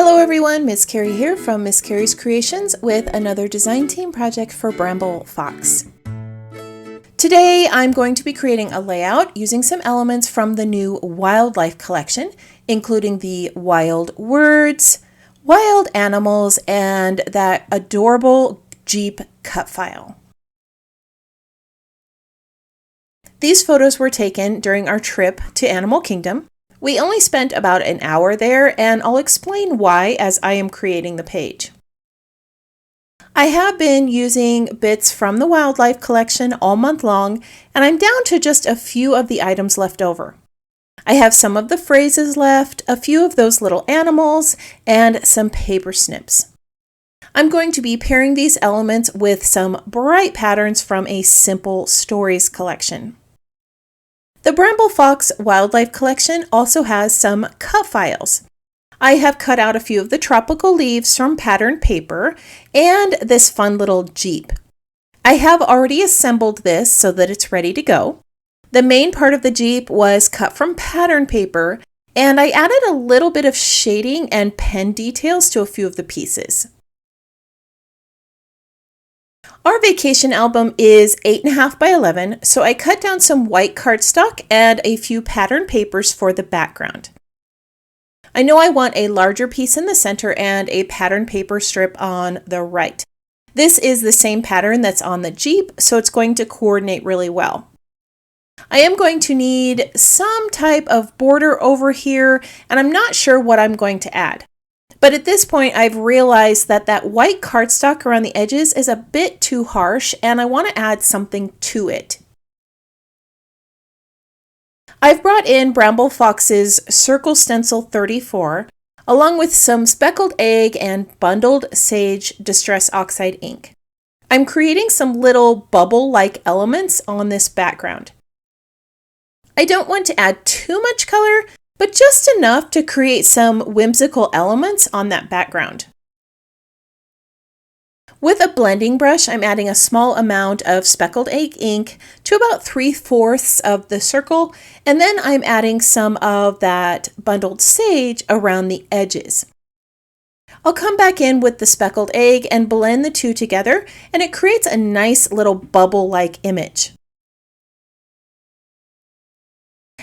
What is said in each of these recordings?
Hello everyone, Miss Carrie here from Miss Carrie's Creations with another design team project for Bramble Fox. Today I'm going to be creating a layout using some elements from the new wildlife collection, including the wild words, wild animals, and that adorable Jeep cut file. These photos were taken during our trip to Animal Kingdom. We only spent about an hour there, and I'll explain why as I am creating the page. I have been using bits from the wildlife collection all month long, and I'm down to just a few of the items left over. I have some of the phrases left, a few of those little animals, and some paper snips. I'm going to be pairing these elements with some bright patterns from a Simple Stories collection. The Bramble Fox Wildlife Collection also has some cut files. I have cut out a few of the tropical leaves from patterned paper and this fun little Jeep. I have already assembled this so that it's ready to go. The main part of the Jeep was cut from patterned paper, and I added a little bit of shading and pen details to a few of the pieces. Our vacation album is 8.5 by 11, so I cut down some white cardstock and a few patterned papers for the background. I know I want a larger piece in the center and a patterned paper strip on the right. This is the same pattern that's on the Jeep, so it's going to coordinate really well. I am going to need some type of border over here, and I'm not sure what I'm going to add. But at this point, I've realized that white cardstock around the edges is a bit too harsh, and I want to add something to it. I've brought in Bramble Fox's Circle Stencil 34, along with some speckled egg and bundled sage Distress Oxide ink. I'm creating some little bubble-like elements on this background. I don't want to add too much color, but just enough to create some whimsical elements on that background. With a blending brush, I'm adding a small amount of speckled egg ink to about 3/4 of the circle, and then I'm adding some of that bundled sage around the edges. I'll come back in with the speckled egg and blend the two together, and it creates a nice little bubble-like image.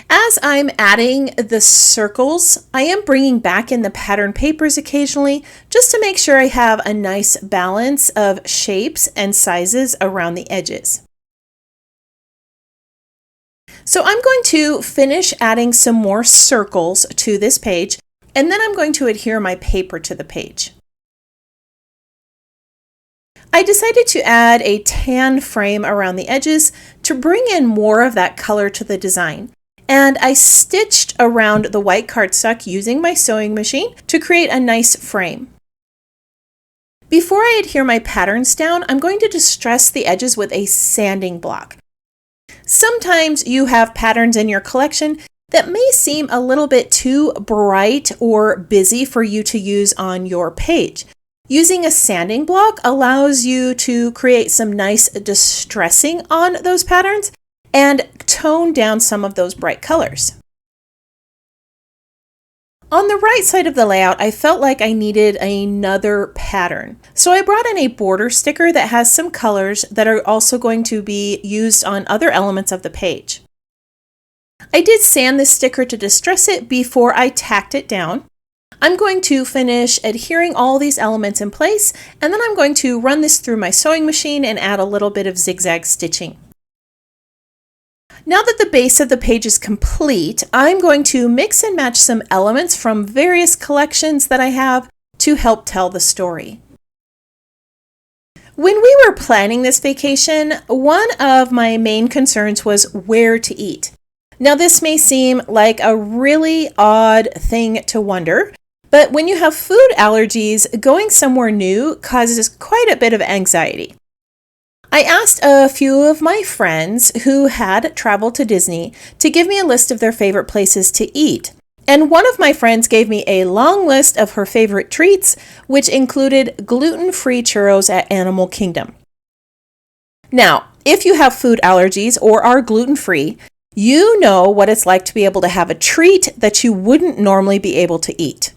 As I'm adding the circles, I am bringing back in the pattern papers occasionally just to make sure I have a nice balance of shapes and sizes around the edges. So I'm going to finish adding some more circles to this page, and then I'm going to adhere my paper to the page. I decided to add a tan frame around the edges to bring in more of that color to the design. And I stitched around the white cardstock using my sewing machine to create a nice frame. Before I adhere my patterns down, I'm going to distress the edges with a sanding block. Sometimes you have patterns in your collection that may seem a little bit too bright or busy for you to use on your page. Using a sanding block allows you to create some nice distressing on those patterns and tone down some of those bright colors. On the right side of the layout, I felt like I needed another pattern. So I brought in a border sticker that has some colors that are also going to be used on other elements of the page. I did sand this sticker to distress it before I tacked it down. I'm going to finish adhering all these elements in place, and then I'm going to run this through my sewing machine and add a little bit of zigzag stitching. Now that the base of the page is complete, I'm going to mix and match some elements from various collections that I have to help tell the story. When we were planning this vacation, one of my main concerns was where to eat. Now this may seem like a really odd thing to wonder, but when you have food allergies, going somewhere new causes quite a bit of anxiety. I asked a few of my friends who had traveled to Disney to give me a list of their favorite places to eat. And one of my friends gave me a long list of her favorite treats, which included gluten-free churros at Animal Kingdom. Now, if you have food allergies or are gluten-free, you know what it's like to be able to have a treat that you wouldn't normally be able to eat.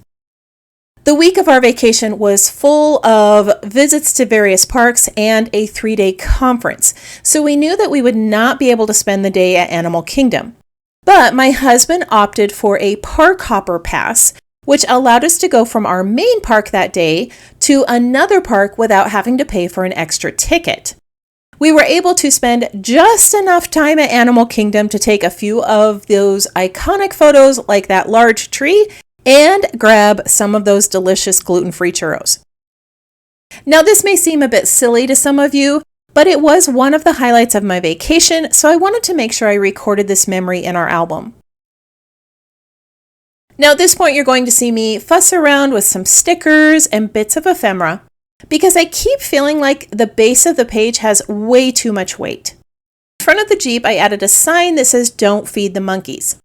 The week of our vacation was full of visits to various parks and a 3-day conference, so we knew that we would not be able to spend the day at Animal Kingdom. But my husband opted for a park hopper pass, which allowed us to go from our main park that day to another park without having to pay for an extra ticket. We were able to spend just enough time at Animal Kingdom to take a few of those iconic photos like that large tree and grab some of those delicious gluten-free churros. Now, this may seem a bit silly to some of you, but it was one of the highlights of my vacation, so I wanted to make sure I recorded this memory in our album. Now, at this point, you're going to see me fuss around with some stickers and bits of ephemera because I keep feeling like the base of the page has way too much weight. In front of the Jeep, I added a sign that says, "Don't feed the monkeys."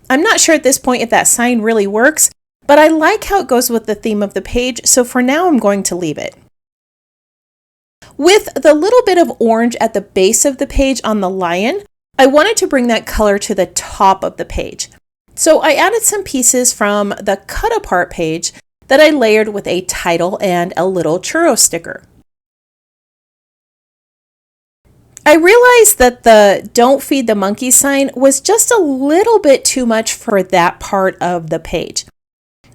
I'm not sure at this point if that sign really works, but I like how it goes with the theme of the page, so for now I'm going to leave it. With the little bit of orange at the base of the page on the lion, I wanted to bring that color to the top of the page. So I added some pieces from the cut apart page that I layered with a title and a little churro sticker. I realized that the "Don't feed the monkeys" sign was just a little bit too much for that part of the page.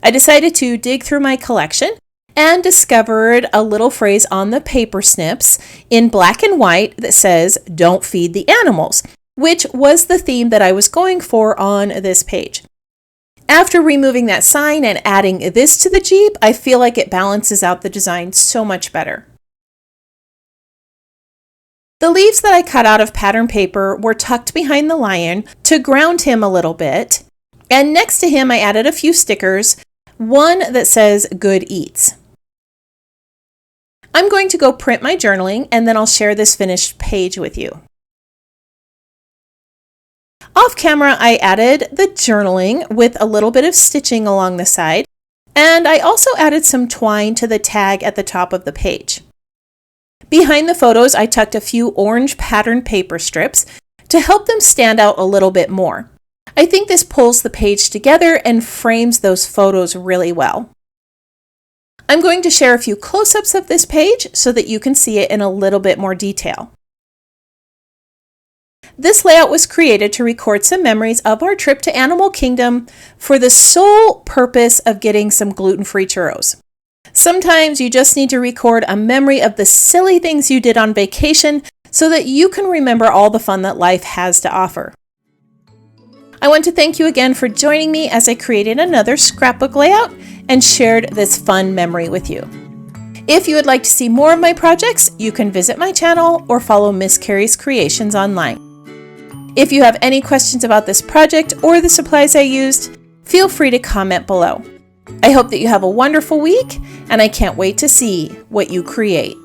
I decided to dig through my collection and discovered a little phrase on the paper snips in black and white that says, "Don't feed the animals," which was the theme that I was going for on this page. After removing that sign and adding this to the Jeep, I feel like it balances out the design so much better. The leaves that I cut out of pattern paper were tucked behind the lion to ground him a little bit, and next to him I added a few stickers, one that says "Good Eats." I'm going to go print my journaling and then I'll share this finished page with you. Off camera, I added the journaling with a little bit of stitching along the side, and I also added some twine to the tag at the top of the page. Behind the photos, I tucked a few orange pattern paper strips to help them stand out a little bit more. I think this pulls the page together and frames those photos really well. I'm going to share a few close-ups of this page so that you can see it in a little bit more detail. This layout was created to record some memories of our trip to Animal Kingdom for the sole purpose of getting some gluten-free churros. Sometimes you just need to record a memory of the silly things you did on vacation so that you can remember all the fun that life has to offer. I want to thank you again for joining me as I created another scrapbook layout and shared this fun memory with you. If you would like to see more of my projects, you can visit my channel or follow Miss Carrie's Creations online. If you have any questions about this project or the supplies I used, feel free to comment below. I hope that you have a wonderful week, and I can't wait to see what you create.